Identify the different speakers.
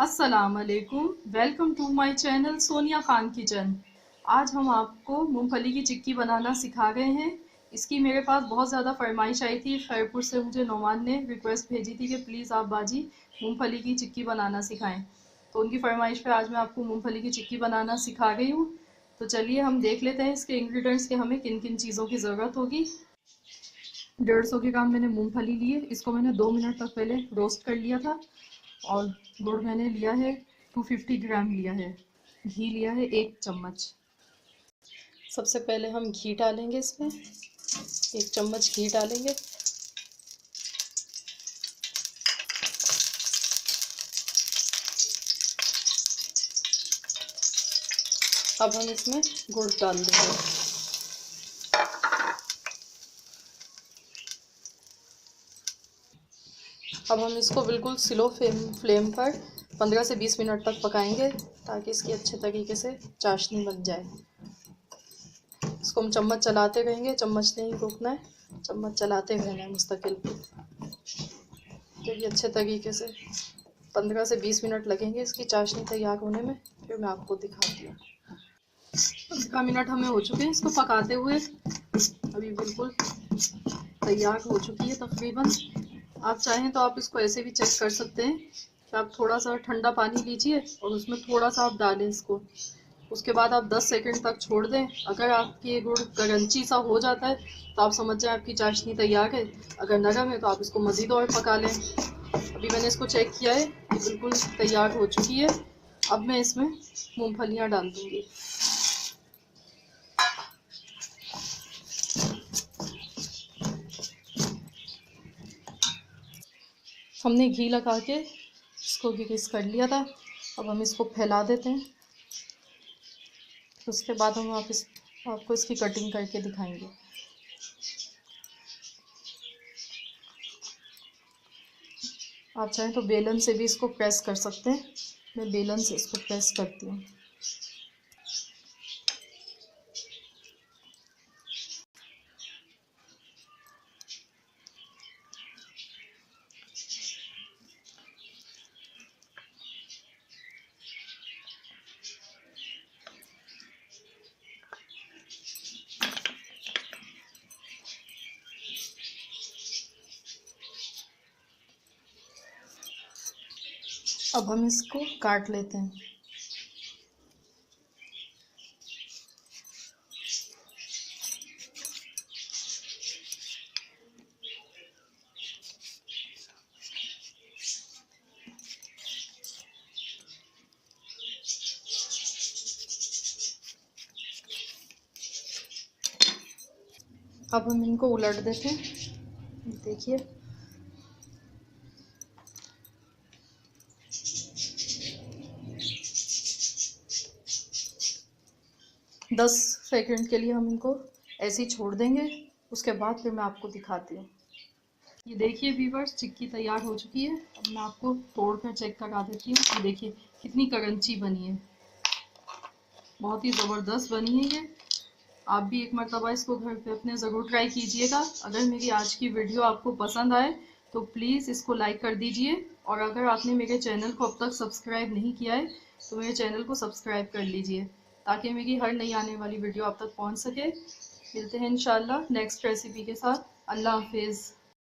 Speaker 1: अस्सलाम वालेकुम, welcome to my channel Sonia Khan kitchen. आज हम आपको मूंगफली की चिक्की बनाना सिखा रहे हैं। इसकी मेरे पास बहुत ज़्यादा फरमाइश आई थी। खैरपुर से मुझे नौमान ने रिक्वेस्ट भेजी थी कि प्लीज़ आप बाजी मूंगफली की चिक्की बनाना सिखाएं। तो उनकी फरमाइश पे आज मैं आपको मूंगफली की चिक्की बनाना सिखा गई हूँ। तो चलिए हम देख लेते हैं इसके इंग्रेडिएंट्स के हमें किन किन चीज़ों की ज़रूरत होगी। 150 ग्राम मैंने मूंगफली लिए। इसको मैंने 2 मिनट तक पहले रोस्ट कर लिया था। और गुड़ मैंने लिया है 250 ग्राम लिया है। घी लिया है 1 चम्मच। सबसे पहले हम घी डालेंगे इसमें, 1 चम्मच घी डालेंगे। अब हम इसमें गुड़ डाल देंगे। अब हम इसको बिल्कुल स्लो फ्लेम पर 15 से 20 मिनट तक पकाएंगे ताकि इसकी अच्छे तरीके से चाशनी बन जाए। इसको हम चम्मच चलाते रहेंगे, चम्मच नहीं रोकना है, चम्मच चलाते रहना है मुस्तकिल। तो ये अच्छे तरीके से 15 से 20 मिनट लगेंगे इसकी चाशनी तैयार होने में। फिर मैं आपको दिखाती हूँ। 15 मिनट हमें हो चुके हैं इसको पकाते हुए। अभी बिल्कुल तैयार हो चुकी है तकरीबन। आप चाहें तो आप इसको ऐसे भी चेक कर सकते हैं कि आप थोड़ा सा ठंडा पानी लीजिए और उसमें थोड़ा सा आप डालें इसको। उसके बाद आप 10 सेकंड तक छोड़ दें। अगर आपकी गुड़ करंची सा हो जाता है तो आप समझ जाएं आपकी चाशनी तैयार है। अगर नरम है तो आप इसको मज़ीद और पका लें। अभी मैंने इसको चेक किया है, ये बिल्कुल तैयार हो चुकी है। अब मैं इसमें मूंगफलियाँ डाल दूँगी। हमने घी लगा के इसको ग्रीस कर लिया था। अब हम इसको फैला देते हैं। उसके बाद हम आपको इसकी कटिंग करके दिखाएंगे। आप चाहें तो बेलन से भी इसको प्रेस कर सकते हैं। मैं बेलन से इसको प्रेस करती हूँ। अब हम इसको काट लेते हैं। अब हम इनको उलट देते हैं। देखिए, दस सेकंड के लिए हम इनको ऐसे ही छोड़ देंगे। उसके बाद फिर मैं आपको दिखाती हूँ। ये देखिए व्यूअर्स, चिक्की तैयार हो चुकी है। अब मैं आपको तोड़ कर चेक करा देती हूँ। ये देखिए कितनी करंची बनी है, बहुत ही ज़बरदस्त बनी है ये। आप भी एक मरतबा इसको घर पे अपने ज़रूर ट्राई कीजिएगा। अगर मेरी आज की वीडियो आपको पसंद आए तो प्लीज़ इसको लाइक कर दीजिए। और अगर आपने मेरे चैनल को अब तक सब्सक्राइब नहीं किया है तो मेरे चैनल को सब्सक्राइब कर लीजिए ताकि मेरी हर नई आने वाली वीडियो आप तक पहुंच सके। मिलते हैं इंशाल्लाह नेक्स्ट रेसिपी के साथ। अल्लाह हाफिज़।